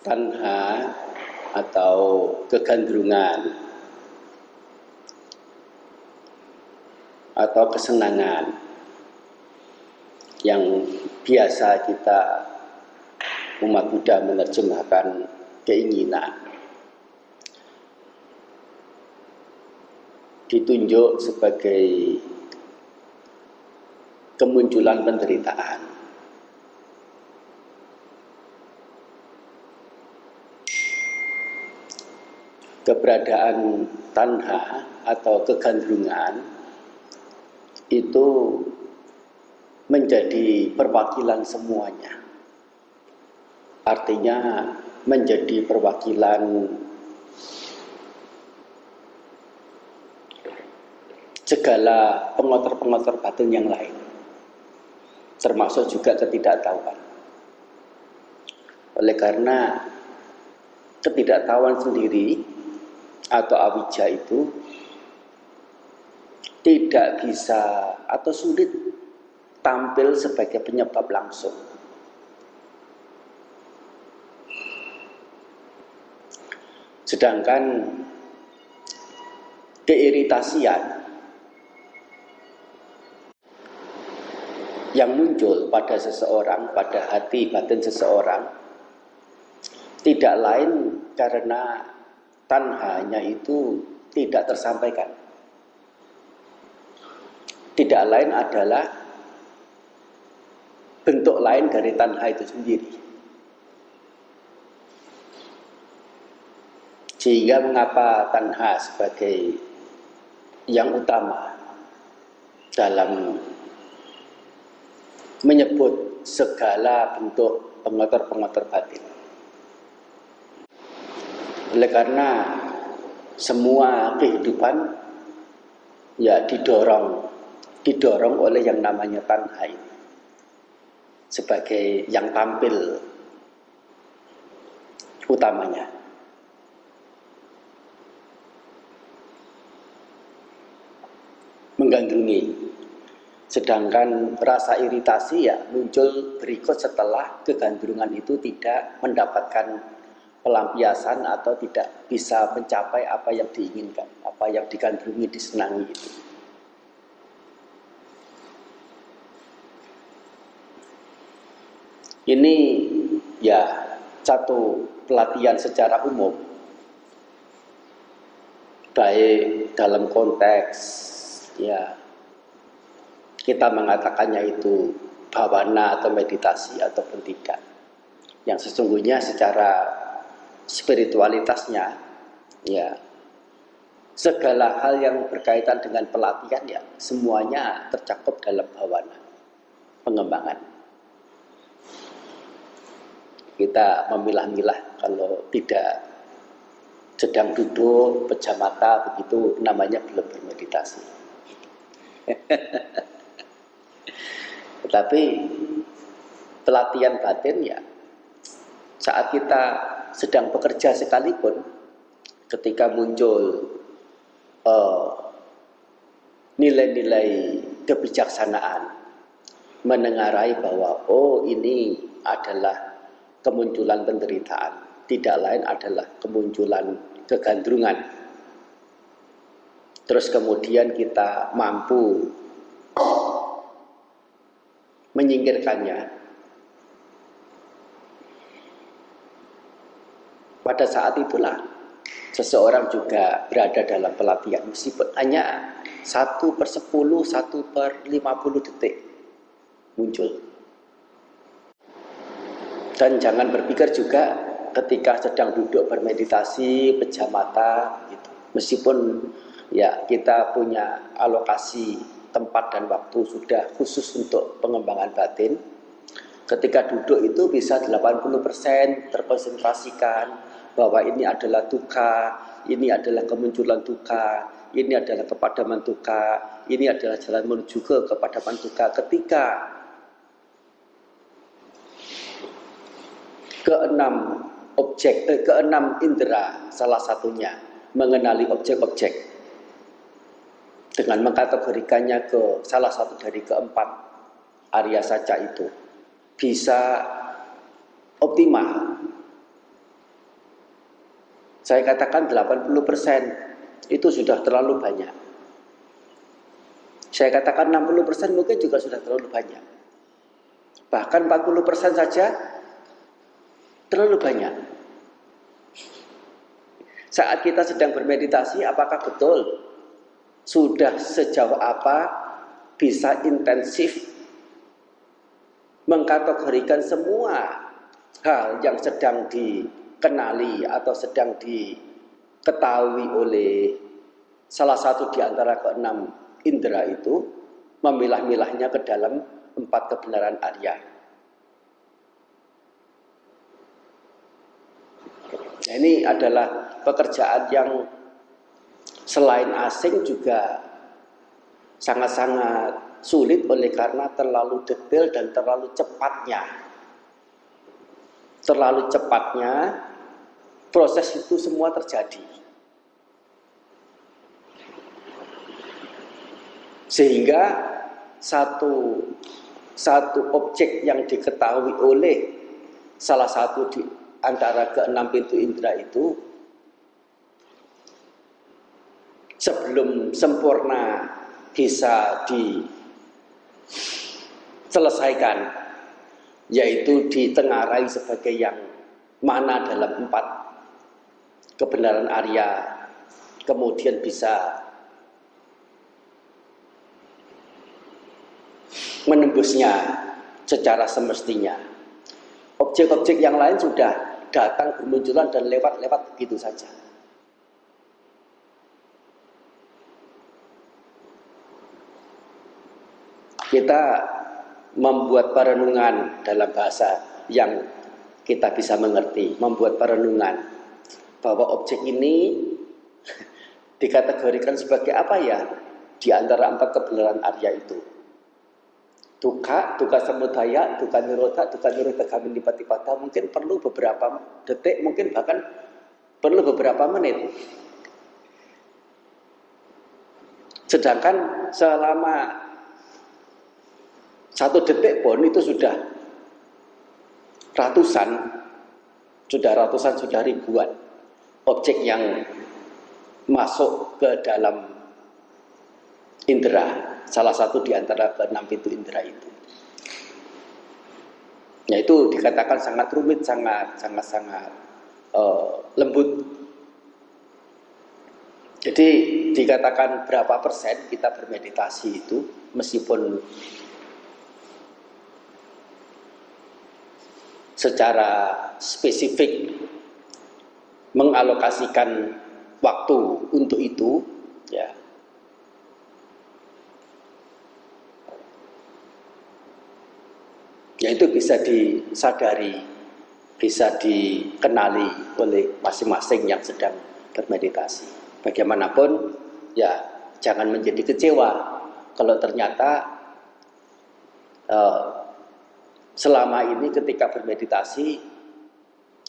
tanha atau kegandrungan atau kesenangan yang biasa kita umat Buddha menerjemahkan keinginan, ditunjuk sebagai kemunculan penderitaan. Keberadaan tanha atau kegandrungan itu menjadi perwakilan semuanya. Artinya menjadi perwakilan segala pengotor-pengotor batin yang lain, termasuk juga ketidaktahuan. Oleh karena ketidaktahuan sendiri atau awija itu tidak bisa atau sulit tampil sebagai penyebab langsung. Sedangkan keiritasian yang muncul pada seseorang, pada hati batin seseorang, tidak lain karena tanhanya itu tidak tersampaikan. Tidak lain adalah bentuk lain dari tanha itu sendiri. Sehingga mengapa tanha sebagai yang utama dalam menyebut segala bentuk pengotor-pengotor batin. Oleh karena semua kehidupan ya didorong oleh yang namanya tanha ini sebagai yang tampil utamanya. Menggandrungi. Sedangkan rasa iritasi ya muncul berikut setelah kegandrungan itu tidak mendapatkan pelampiasan atau tidak bisa mencapai apa yang diinginkan, apa yang digandrungi, disenangi itu. Ini ya satu pelatihan secara umum, baik dalam konteks ya kita mengatakannya itu bhavana atau meditasi ataupun tidak. Yang sesungguhnya secara spiritualitasnya ya segala hal yang berkaitan dengan pelatihan ya semuanya tercakup dalam bhavana, pengembangan. Kita memilah-milah kalau tidak sedang duduk pejam mata begitu namanya belum bermeditasi. Tetapi pelatihan batin ya saat kita sedang bekerja sekalipun, ketika muncul nilai-nilai kebijaksanaan, menengarai bahwa oh ini adalah kemunculan penderitaan, tidak lain adalah kemunculan kegandrungan. Terus kemudian kita mampu menyingkirkannya. Pada saat itulah seseorang juga berada dalam pelatihan, meskipun hanya 1/10, 1/50 detik muncul. Dan jangan berpikir juga ketika sedang duduk bermeditasi, pejam mata, gitu. Meskipun ya kita punya alokasi tempat dan waktu sudah khusus untuk pengembangan batin, ketika duduk itu bisa 80% terkonsentrasikan bahwa ini adalah dukkha, ini adalah kemunculan dukkha, ini adalah kepadaman dukkha, ini adalah jalan menuju ke kepadaman dukkha. Ketika keenam indera salah satunya mengenali objek-objek dengan mengkategorikannya ke salah satu dari keempat Arya Saca itu bisa optimal Saya katakan 80% itu sudah terlalu banyak. Saya katakan 60% mungkin juga sudah terlalu banyak. Bahkan 40% saja terlalu banyak. Saat kita sedang bermeditasi, apakah betul sudah sejauh apa bisa intensif mengkategorikan semua hal yang sedang dikenali atau sedang diketahui oleh salah satu di antara keenam indera itu, memilah-milahnya ke dalam 4 kebenaran Arya. Nah, ini adalah pekerjaan yang selain asing juga sangat-sangat sulit oleh karena terlalu detail dan terlalu cepatnya. Terlalu cepatnya proses itu semua terjadi. Sehingga satu objek yang diketahui oleh salah satu di antara keenam pintu indera itu sebelum sempurna bisa diselesaikan, yaitu ditengarai sebagai yang mana dalam 4 kebenaran Arya, kemudian bisa menembusnya secara semestinya. Objek-objek yang lain sudah datang bermunculan dan lewat-lewat begitu saja. Kita membuat perenungan dalam bahasa yang kita bisa mengerti, membuat perenungan bahwa objek ini dikategorikan sebagai apa ya di antara 4 kebenaran Arya itu. Dukkha, dukkha samudaya, dukkha nirodha, dukkha nirodha gamin nipati-pada mungkin perlu beberapa detik, mungkin bahkan perlu beberapa menit. Sedangkan selama 1 detik pun itu sudah ratusan, sudah ribuan objek yang masuk ke dalam indera, salah satu di antara ke-6 pintu indera itu. Ya, itu dikatakan sangat rumit, sangat lembut. Jadi dikatakan berapa persen kita bermeditasi itu, meskipun secara spesifik mengalokasikan waktu untuk itu, ya. Ya, itu bisa disadari, bisa dikenali oleh masing-masing yang sedang bermeditasi. Bagaimanapun, ya jangan menjadi kecewa kalau ternyata selama ini ketika bermeditasi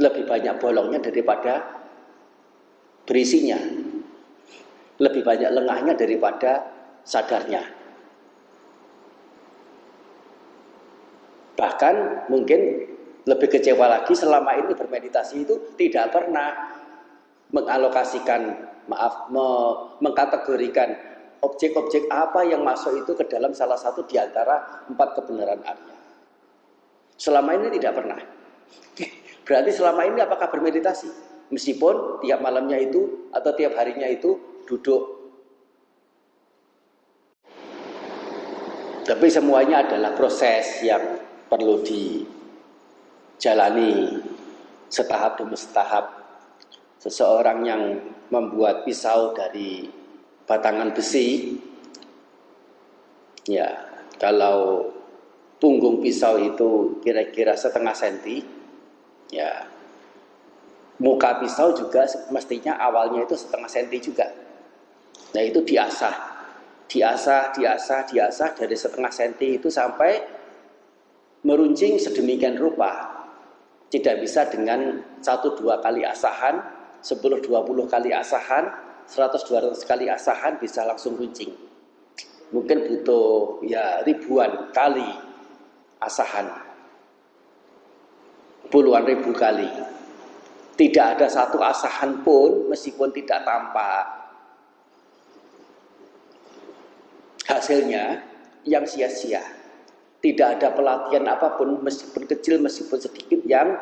lebih banyak bolongnya daripada berisinya, lebih banyak lengahnya daripada sadarnya. Bahkan mungkin lebih kecewa lagi, selama ini bermeditasi itu tidak pernah mengalokasikan, mengkategorikan objek-objek apa yang masuk itu ke dalam salah satu di antara 4 kebenaran Arya. Selama ini tidak pernah. Berarti selama ini apakah bermeditasi? Meskipun tiap malamnya itu atau tiap harinya itu duduk. Tapi semuanya adalah proses yang perlu dijalani setahap demi setahap. Seseorang yang membuat pisau dari batangan besi, ya kalau punggung pisau itu kira-kira 1/2 senti, ya muka pisau juga mestinya awalnya itu 1/2 senti juga. Nah, itu diasah dari 1/2 senti itu sampai meruncing sedemikian rupa. Tidak bisa dengan 1-2 kali asahan, 10-20 kali asahan, 100-200 kali asahan bisa langsung runcing. Mungkin butuh ya ribuan kali asahan, puluhan ribu kali. Tidak ada satu asahan pun meskipun tidak tampak, hasilnya yang sia-sia. Tidak ada pelatihan apapun meskipun kecil, meskipun sedikit yang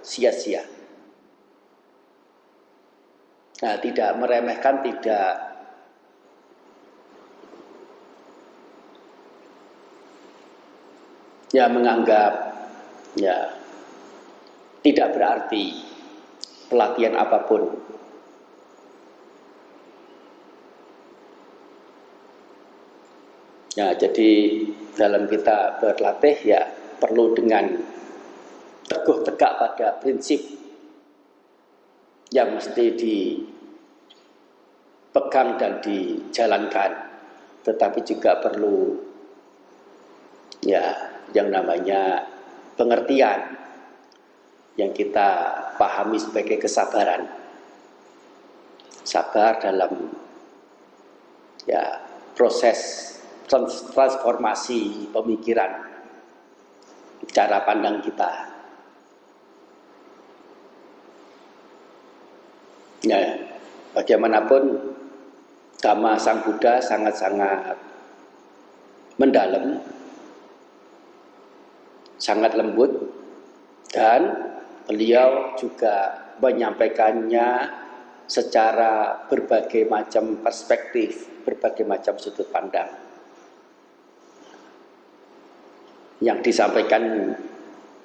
sia-sia. Nah, tidak meremehkan, tidak ya menganggap ya tidak berarti pelatihan apapun. Ya, jadi dalam kita berlatih ya perlu dengan teguh tegak pada prinsip yang mesti dipegang dan dijalankan, tetapi juga perlu ya yang namanya pengertian yang kita pahami sebagai kesabaran. Sabar dalam ya proses transformasi pemikiran, cara pandang kita. Ya, bagaimanapun Dhamma Sang Buddha sangat-sangat mendalam, sangat lembut, dan beliau juga menyampaikannya secara berbagai macam perspektif, berbagai macam sudut pandang. Yang disampaikan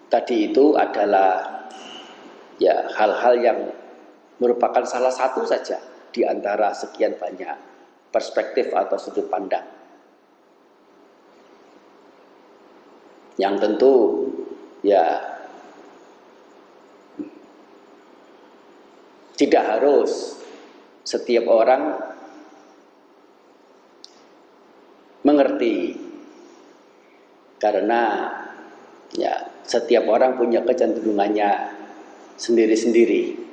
tadi itu adalah ya hal-hal yang merupakan salah satu saja di antara sekian banyak perspektif atau sudut pandang. Yang tentu ya tidak harus setiap orang mengerti, karena ya setiap orang punya kecenderungannya sendiri-sendiri.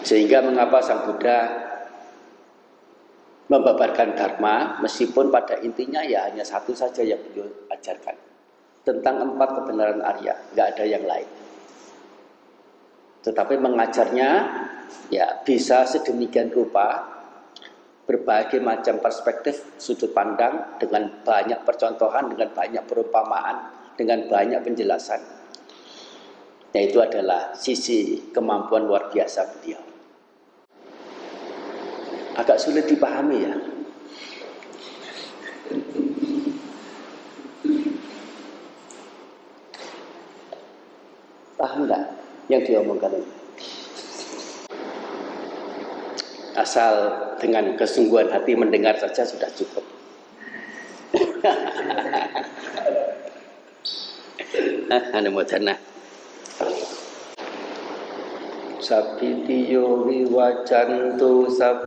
Sehingga mengapa Sang Buddha membabarkan Dharma, meskipun pada intinya ya hanya satu saja yang beliau ajarkan, tentang 4 kebenaran Arya, nggak ada yang lain. Tetapi mengajarnya ya bisa sedemikian rupa, berbagai macam perspektif sudut pandang, dengan banyak percontohan, dengan banyak perumpamaan, dengan banyak penjelasan. Nah, itu adalah sisi kemampuan luar biasa beliau. Agak sulit dipahami ya. Paham nggak yang diomongkan ini? Asal dengan kesungguhan hati mendengar saja sudah cukup. Anumodana. Sabitiyo viwacantu sab